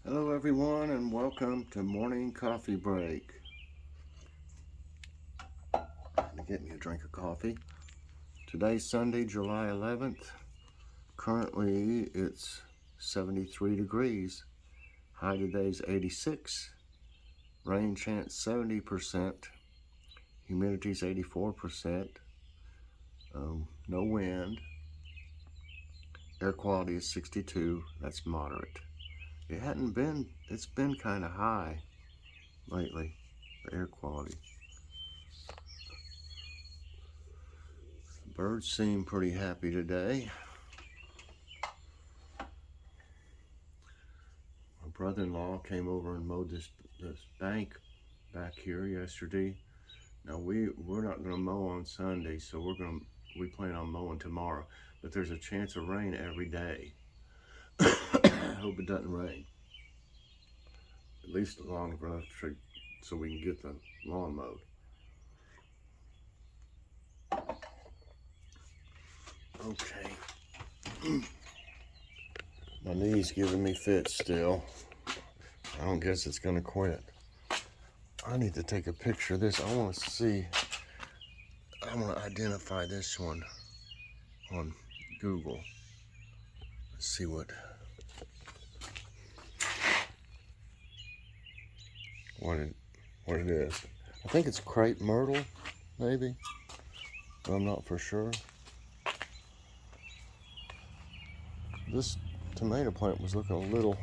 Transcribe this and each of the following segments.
Hello everyone and welcome to Morning Coffee Break. Let me get me a drink of coffee. Today's Sunday, July 11th. Currently it's 73 degrees. High today's 86. Rain chance 70%. Humidity's 84%. No wind. Air quality is 62. That's moderate. It's been kind of high lately, the air quality. Birds seem pretty happy today. My brother-in-law came over and mowed this bank back here yesterday. Now we're not going to mow on Sunday, so we plan on mowing tomorrow. But there's a chance of rain every day. I hope it doesn't rain. At least long enough so we can get the lawn mowed. Okay. My knee's giving me fits still. I don't guess it's gonna quit. I need to take a picture of this. I want to see. I want to identify this one on Google. Let's see what it is. I think it's crepe myrtle, maybe. But I'm not for sure. This tomato plant was looking a little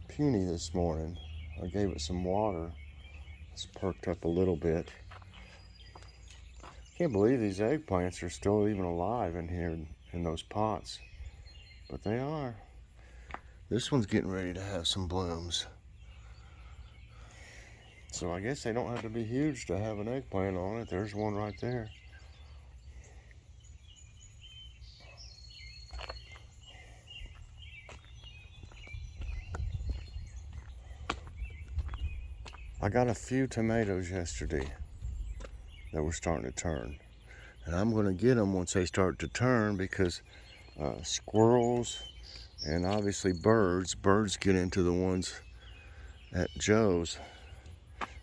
puny this morning. I gave it some water. It's perked up a little bit. Can't believe these eggplants are still even alive in here in those pots. But they are. This one's getting ready to have some blooms. So I guess they don't have to be huge to have an eggplant on it. There's one right there. I got a few tomatoes yesterday that were starting to turn. And I'm going to get them once they start to turn because squirrels and obviously birds get into the ones at Joe's.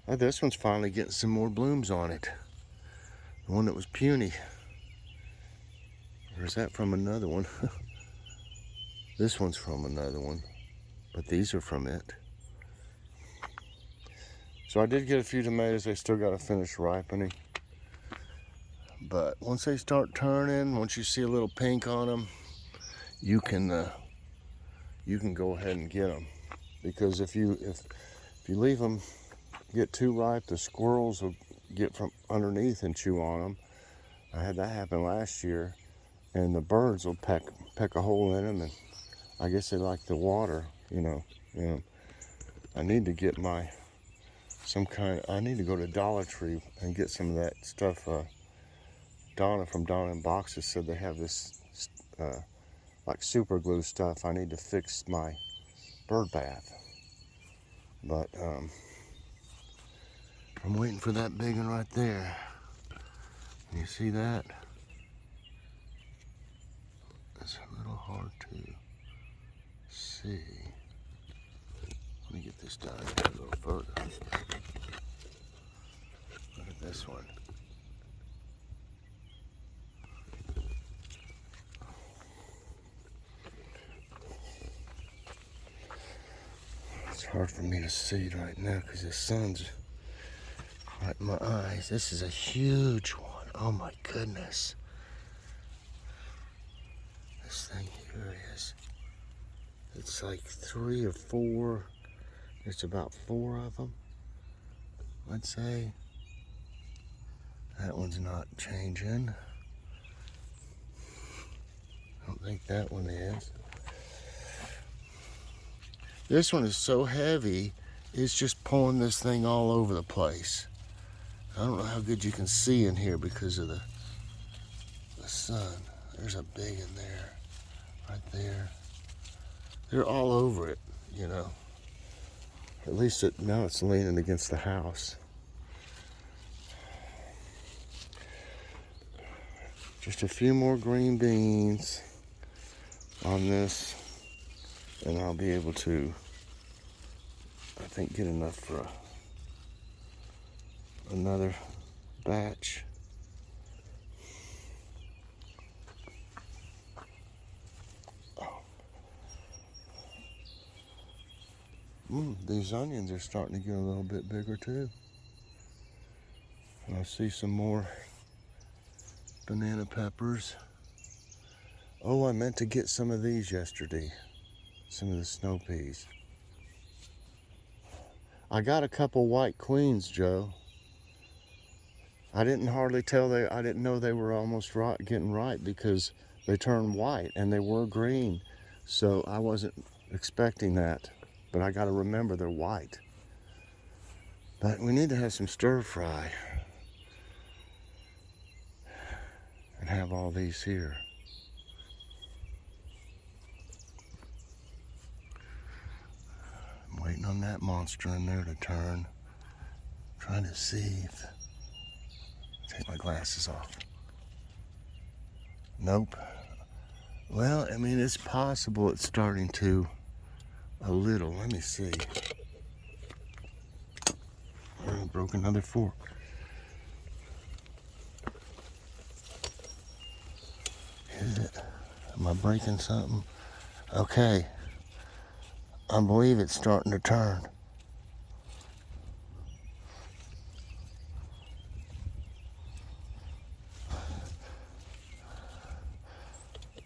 This one's finally getting some more blooms on it. The one that was puny. Or is that from another one? This one's from another one, but these are from it. So I did get a few tomatoes. They still got to finish ripening. But once they start turning, once you see a little pink on them, you can go ahead and get them. Because if you leave them get too ripe, the squirrels will get from underneath and chew on them. I had that happen last year, and the birds will peck a hole in them, and I guess they like the water, you know. I need to get I need to go to Dollar Tree and get some of that stuff. Donna from Donna in Boxes said they have this like super glue stuff. I need to fix my bird bath. But I'm waiting for that big one right there. Can you see that? It's a little hard to see. Let me get this down here a little further. Look at this one. It's hard for me to see right now because the sun's right in my eyes. This is a huge one. Oh my goodness. This thing here it's like 3 or 4. It's about 4 of them, I'd say. That one's not changing. I don't think that one is. This one is so heavy, it's just pulling this thing all over the place. I don't know how good you can see in here because of the sun. There's a big in there, right there. They're all over it, you know. At least now it's leaning against the house. Just a few more green beans on this and I'll be able to, I think, get enough for another batch. These onions are starting to get a little bit bigger too. And I see some more banana peppers. Oh, I meant to get some of these yesterday. Some of the snow peas. I got a couple white queens, Joe. I didn't know they were almost getting ripe because they turned white and they were green. So I wasn't expecting that. But I got to remember they're white. But we need to have some stir fry and have all these here. I'm waiting on that monster in there to turn. Trying to see if... Take my glasses off. Nope. Well, I mean, it's possible it's starting to a little. Let me see. I broke another fork. Is it? Am I breaking something? Okay. I believe it's starting to turn.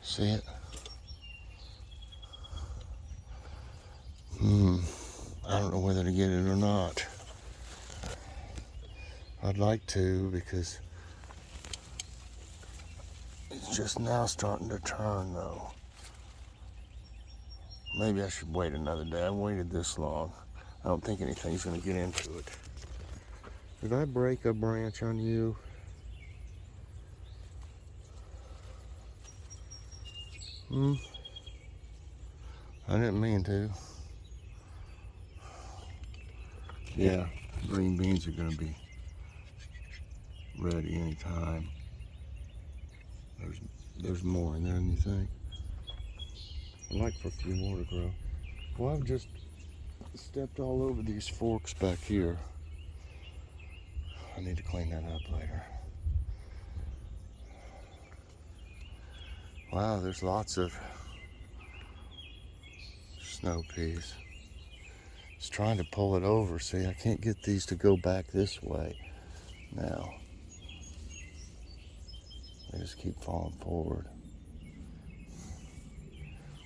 See it? I don't know whether to get it or not. I'd like to because it's just now starting to turn though. Maybe I should wait another day. I've waited this long. I don't think anything's going to get into it. Did I break a branch on you? I didn't mean to. Yeah, green beans are going to be ready anytime. There's more in there than you think. I'd like for a few more to grow. Well, I've just stepped all over these forks back here. I need to clean that up later. Wow, there's lots of snow peas. Just trying to pull it over. See, I can't get these to go back this way now. They just keep falling forward.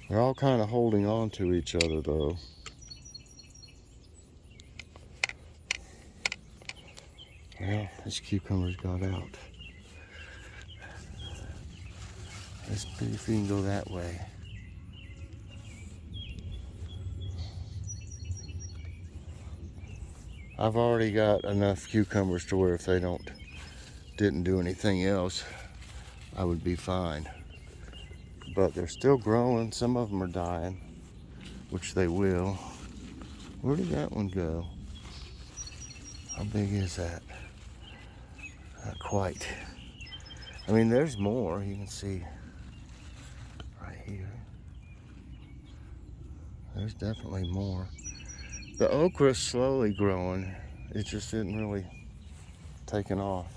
They're all kind of holding on to each other though. Well, these cucumbers got out. Let's see if we can go that way. I've already got enough cucumbers to where if they didn't do anything else, I would be fine. But they're still growing. Some of them are dying, which they will. Where did that one go? How big is that? Not quite. I mean, there's more. You can see right here. There's definitely more. The okra's slowly growing. It just isn't really taking off.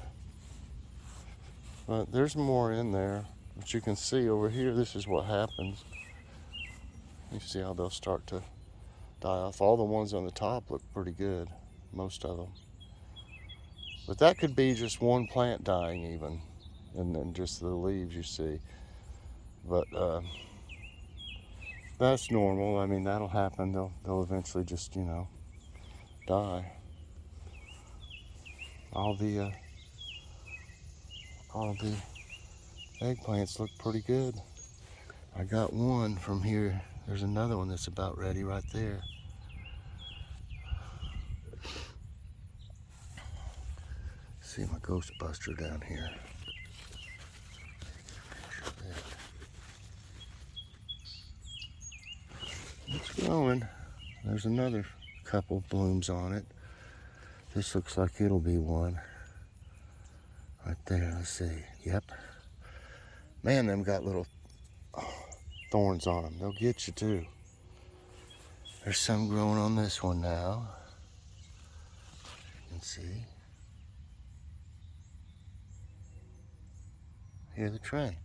But there's more in there. But you can see over here, this is what happens. You see how they'll start to die off. All the ones on the top look pretty good, most of them. But that could be just one plant dying even, and then just the leaves you see. But that's normal. I mean, that'll happen. They'll eventually just, die. All the eggplants look pretty good. I got one from here. There's another one that's about ready right there. See my Ghostbuster down here. It's growing. There's another couple blooms on it. This looks like it'll be one. Right there, let's see. Yep. Man, them got little thorns on them. They'll get you too. There's some growing on this one now. You can see. Hear the train.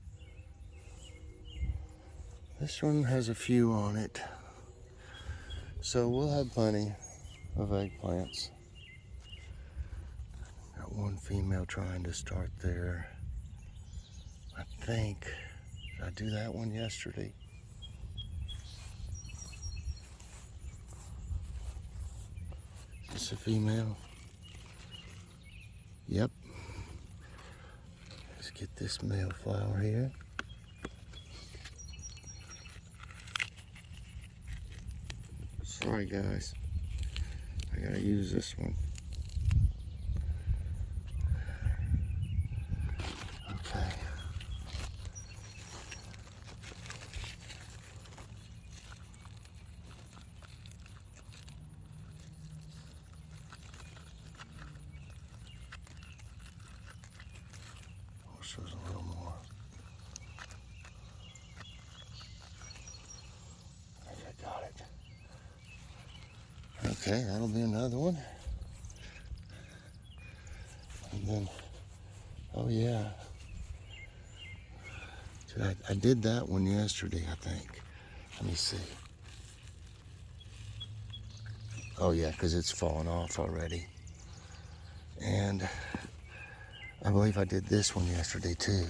This one has a few on it. So we'll have plenty of eggplants. Got one female trying to start there. I think, did I do that one yesterday? Is this a female? Yep. Let's get this male flower here. Sorry guys, I gotta use this one. Okay. Wish there was a little more. I think I got it. Okay, that'll be another one. And then, oh yeah. I did that one yesterday, I think. Let me see. Oh yeah, because it's fallen off already. And I believe I did this one yesterday too.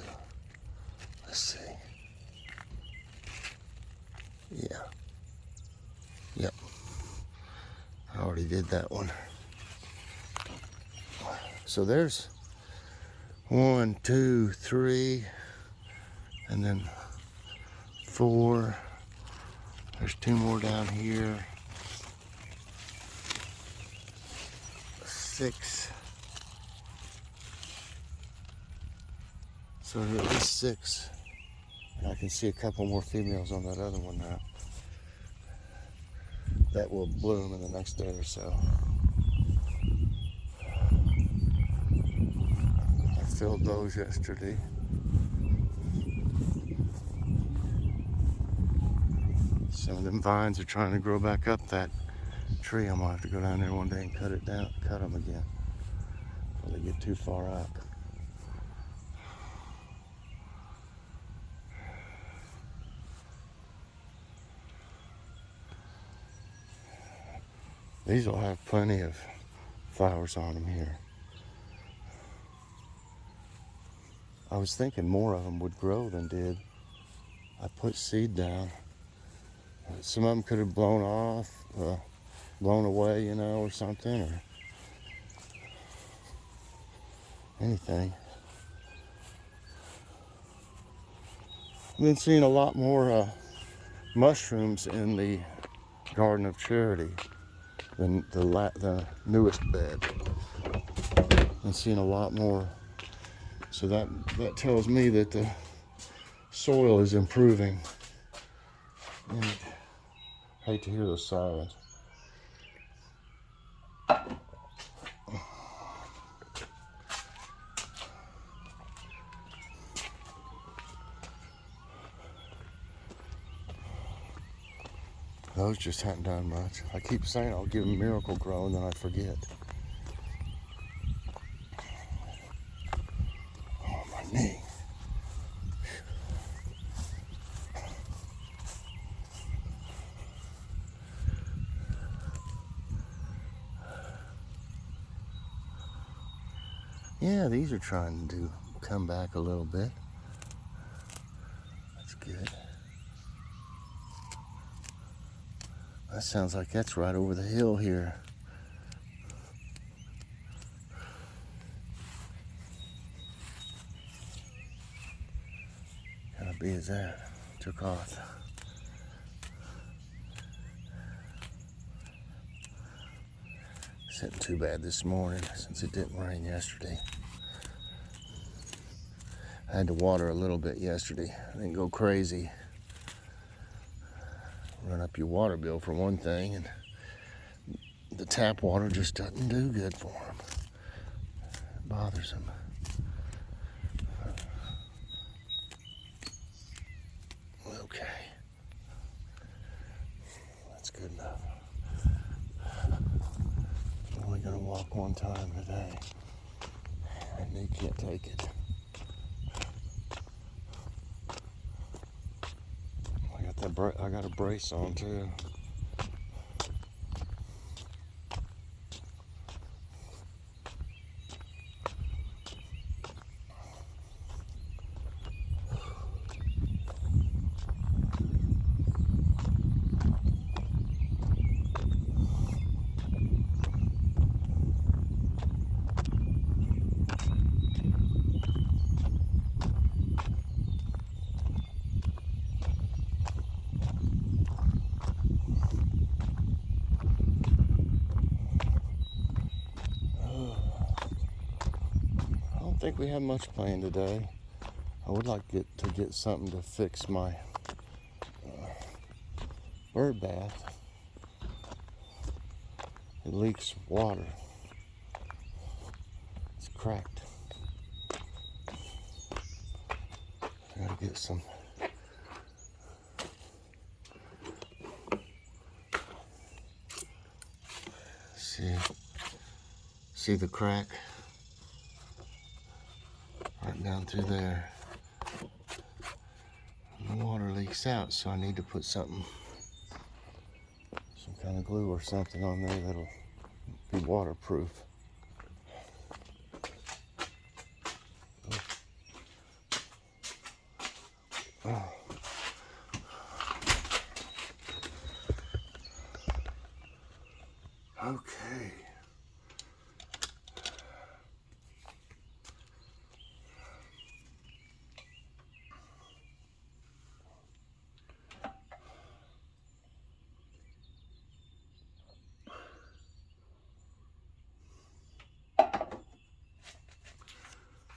Let's see. Yeah. Yep. I already did that one. So there's 1, 2, 3, and then 4. There's 2 more down here. 6. So there's at least 6. And I can see a couple more females on that other one now. That will bloom in the next day or so. I filled those yesterday. Some of them vines are trying to grow back up that tree. I'm gonna have to go down there one day and cut it down, cut them again before they get too far up. These will have plenty of flowers on them here. I was thinking more of them would grow than did. I put seed down. Some of them could have blown off, blown away, you know, or something, or anything. I've been seeing a lot more mushrooms in the Garden of Charity than the newest bed. I've been seeing a lot more. So that tells me that the soil is improving. And I hate to hear those sirens. Those just haven't done much. I keep saying I'll give them Miracle Grow and then I forget. Oh, my knee. Yeah, these are trying to come back a little bit. That's good. That sounds like that's right over the hill here. How big is that? Took off. It's not too bad this morning since it didn't rain yesterday. I had to water a little bit yesterday. I didn't go crazy. Run up your water bill for one thing, and the tap water just doesn't do good for them. It bothers them. Okay. That's good enough. only gonna walk one time today, and you can't take it. I got a brace on too. I don't think we have much planned today. I would like to get something to fix my bird bath. It leaks water. It's cracked. I gotta get some. See the crack? Right down through there. And the water leaks out, so I need to put some kind of glue or something on there that'll be waterproof. Oh. Okay.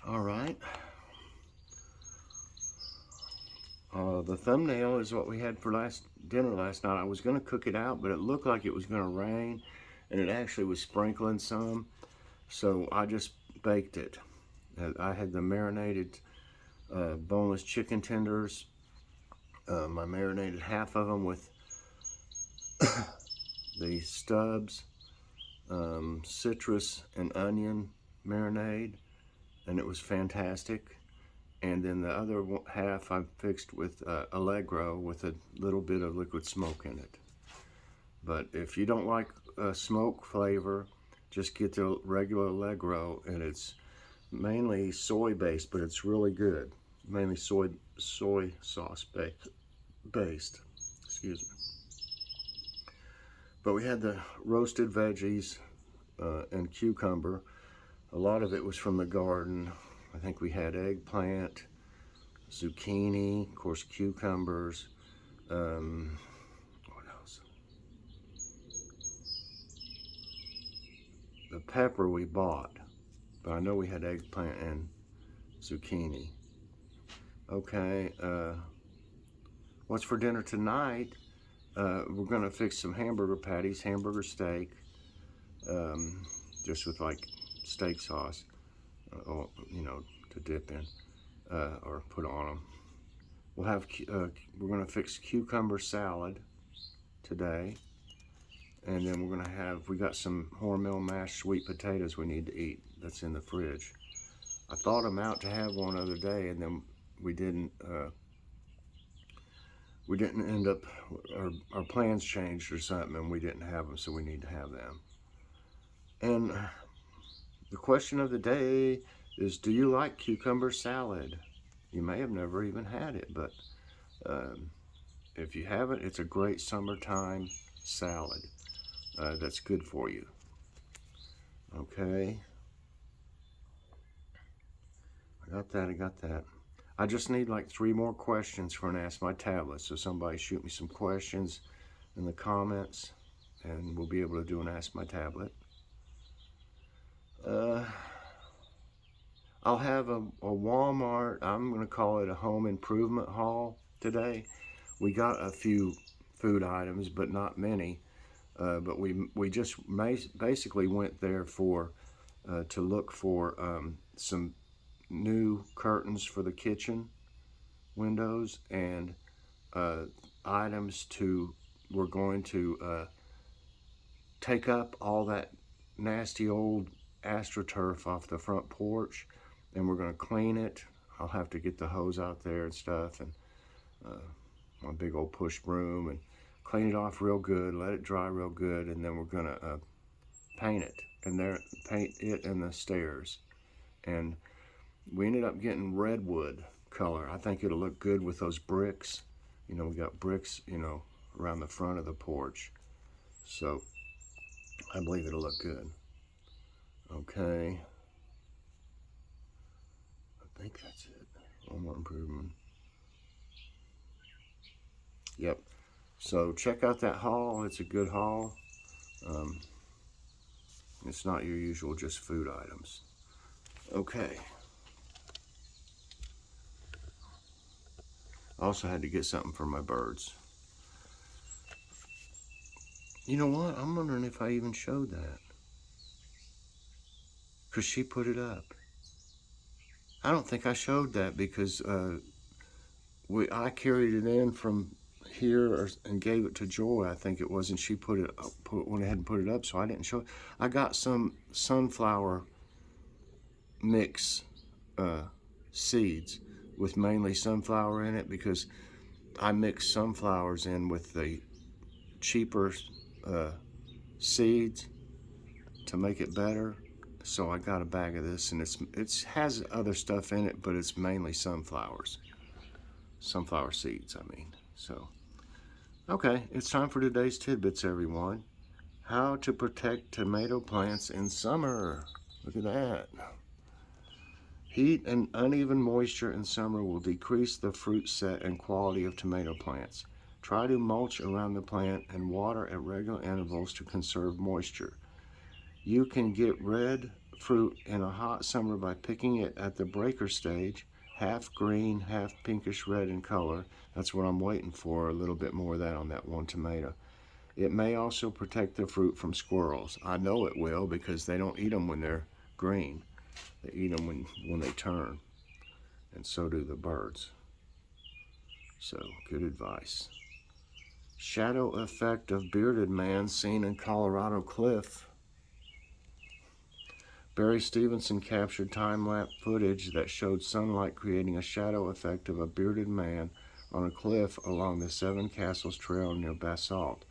All right. The thumbnail is what we had for dinner last night. I was going to cook it out, but it looked like it was going to rain, and it actually was sprinkling some, so I just baked it. I had the marinated boneless chicken tenders. I marinated half of them with the Stubbs citrus and onion marinade, and it was fantastic. And then the other half I fixed with Allegro with a little bit of liquid smoke in it. But if you don't like smoke flavor, just get the regular Allegro, and it's mainly soy based, but it's really good. Mainly soy sauce based. Excuse me. But we had the roasted veggies and cucumber. A lot of it was from the garden. I think we had eggplant, zucchini, of course cucumbers, what else? The pepper we bought, but I know we had eggplant and zucchini. Okay, what's for dinner tonight? We're gonna fix some hamburger patties, hamburger steak, just with like steak sauce, to dip in or put on them. We'll have we're gonna fix cucumber salad today, and then we got some Hormel mashed sweet potatoes we need to eat. That's in the fridge. I thought them out to have one other day, and then we didn't end up, our plans changed or something, and we didn't have them, so we need to have them. And the question of the day is, do you like cucumber salad? You may have never even had it, but if you haven't, it's a great summertime salad that's good for you. Okay. I got that. I just need like 3 more questions for an Ask My Tablet. So somebody shoot me some questions in the comments, and we'll be able to do an Ask My Tablet. I'll have a Walmart, I'm going to call it a home improvement haul today. We got a few food items, but not many. But we just basically went there to look for some new curtains for the kitchen windows, and items we're going to take up all that nasty old AstroTurf off the front porch, and we're gonna clean it. I'll have to get the hose out there and stuff, and my big old push broom, and clean it off real good, let it dry real good, and then we're gonna paint it, and paint it and the stairs. And we ended up getting redwood color. I think it'll look good with those bricks. You know, we got bricks, you know, around the front of the porch. So I believe it'll look good. Okay. I think that's it. One more improvement. Yep. So check out that haul. It's a good haul. It's not your usual just food items. Okay. I also had to get something for my birds. You know what? I'm wondering if I even showed that. Because she put it up. I don't think I showed that because I carried it in from here and gave it to Joy, I think it was, and she went ahead and put it up, so I didn't show it. I got some sunflower mix seeds with mainly sunflower in it because I mix sunflowers in with the cheaper seeds to make it better. So I got a bag of this, and it has other stuff in it, but it's mainly sunflower seeds, I mean. So okay, it's time for today's tidbits, everyone. How to protect tomato plants in summer. Look at that. Heat and uneven moisture in summer will decrease the fruit set and quality of tomato plants. Try to mulch around the plant and water at regular intervals to conserve moisture. You can get red fruit in a hot summer by picking it at the breaker stage, half green, half pinkish red in color. That's what I'm waiting for, a little bit more of that on that one tomato. It may also protect the fruit from squirrels. I know it will because they don't eat them when they're green. They eat them when they turn, and so do the birds. So, good advice. Shadow effect of bearded man seen in Colorado cliff. Barry Stevenson captured time-lapse footage that showed sunlight creating a shadow effect of a bearded man on a cliff along the Seven Castles Trail near Basalt.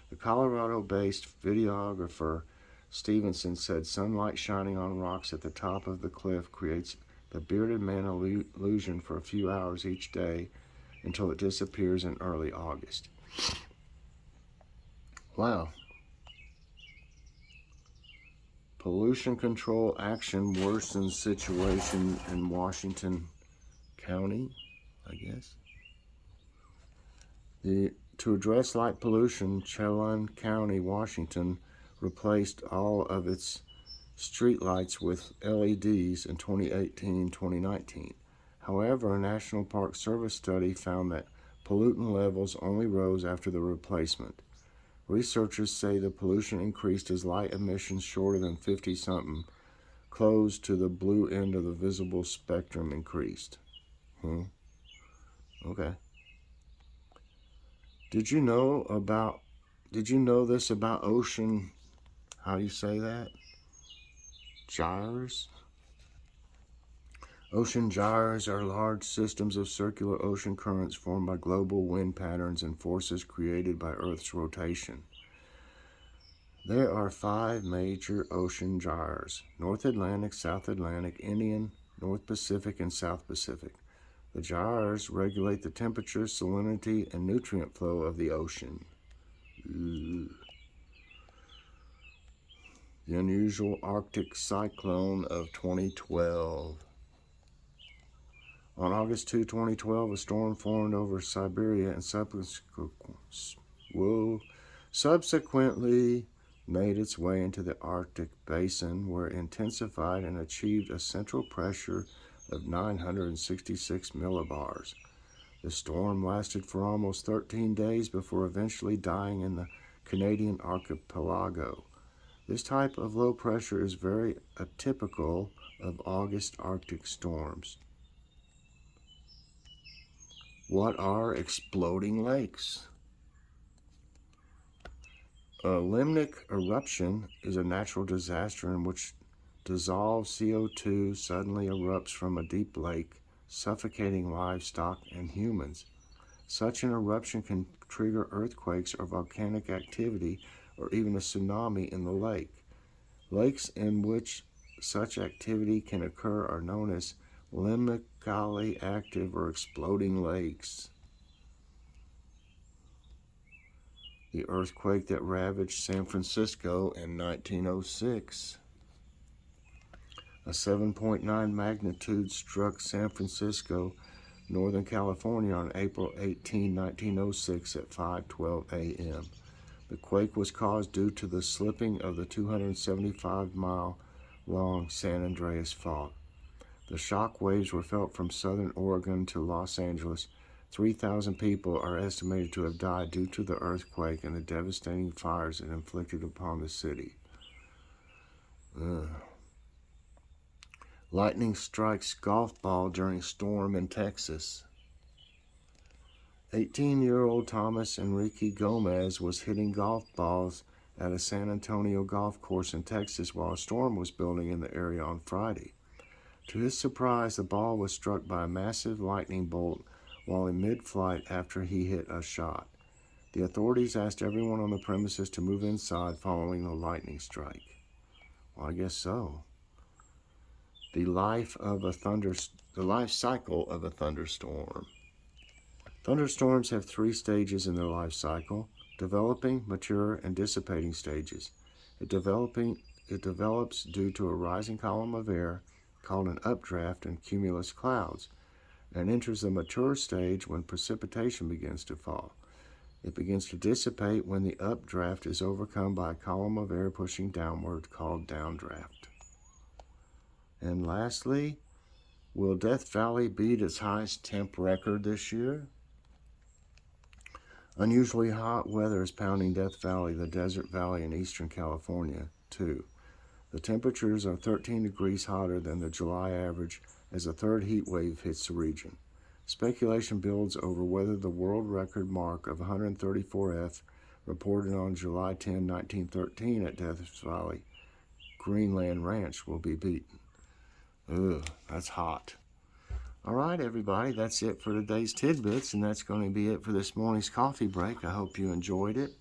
The Colorado-based videographer Stevenson said sunlight shining on rocks at the top of the cliff creates the bearded man illusion for a few hours each day until it disappears in early August. Wow. Pollution control action worsens situation in Washington County, I guess. To address light pollution, Chelan County, Washington, replaced all of its streetlights with LEDs in 2018-2019. However, a National Park Service study found that pollutant levels only rose after the replacement. Researchers say the pollution increased as light emissions shorter than 50-something, close to the blue end of the visible spectrum, increased. Okay. Did you know this about ocean, how do you say that? Gyres? Ocean gyres are large systems of circular ocean currents formed by global wind patterns and forces created by Earth's rotation. There are 5 major ocean gyres: North Atlantic, South Atlantic, Indian, North Pacific, and South Pacific. The gyres regulate the temperature, salinity, and nutrient flow of the ocean. The unusual Arctic cyclone of 2012. On August 2, 2012, a storm formed over Siberia and subsequently made its way into the Arctic basin, where it intensified and achieved a central pressure of 966 millibars. The storm lasted for almost 13 days before eventually dying in the Canadian archipelago. This type of low pressure is very atypical of August Arctic storms. What are exploding lakes? A limnic eruption is a natural disaster in which dissolved CO2 suddenly erupts from a deep lake, suffocating livestock and humans. Such an eruption can trigger earthquakes or volcanic activity or even a tsunami in the lake. Lakes in which such activity can occur are known as limnically active or exploding lakes. The earthquake that ravaged San Francisco in 1906. A 7.9 magnitude struck San Francisco, Northern California on April 18, 1906 at 5:12 a.m. The quake was caused due to the slipping of the 275-mile-long San Andreas Fault. The shock waves were felt from southern Oregon to Los Angeles. 3,000 people are estimated to have died due to the earthquake and the devastating fires it inflicted upon the city. Lightning strikes golf ball during storm in Texas. 18-year-old Thomas Enrique Gomez was hitting golf balls at a San Antonio golf course in Texas while a storm was building in the area on Friday. To his surprise, the ball was struck by a massive lightning bolt while in mid-flight after he hit a shot. The authorities asked everyone on the premises to move inside following the lightning strike. Well, I guess so. The life cycle of a thunderstorm. Thunderstorms have 3 stages in their life cycle: developing, mature, and dissipating stages. It develops due to a rising column of air called an updraft and cumulus clouds, and enters the mature stage when precipitation begins to fall. It begins to dissipate when the updraft is overcome by a column of air pushing downward called downdraft. And lastly, will Death Valley beat its highest temp record this year? Unusually hot weather is pounding Death Valley, the desert valley in eastern California, too. The temperatures are 13 degrees hotter than the July average as a third heat wave hits the region. Speculation builds over whether the world record mark of 134F reported on July 10, 1913 at Death Valley Greenland Ranch will be beaten. Ugh, that's hot. All right, everybody, that's it for today's Tidbits, and that's going to be it for this morning's coffee break. I hope you enjoyed it.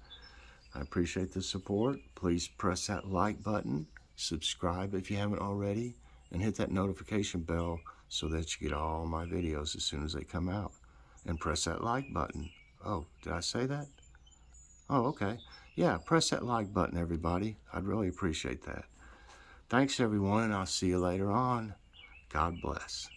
I appreciate the support. Please press that like button, subscribe if you haven't already, and hit that notification bell so that you get all my videos as soon as they come out. And press that like button. Oh, did I say that? Oh, okay. Yeah, press that like button, everybody. I'd really appreciate that. Thanks, everyone, and I'll see you later on. God bless.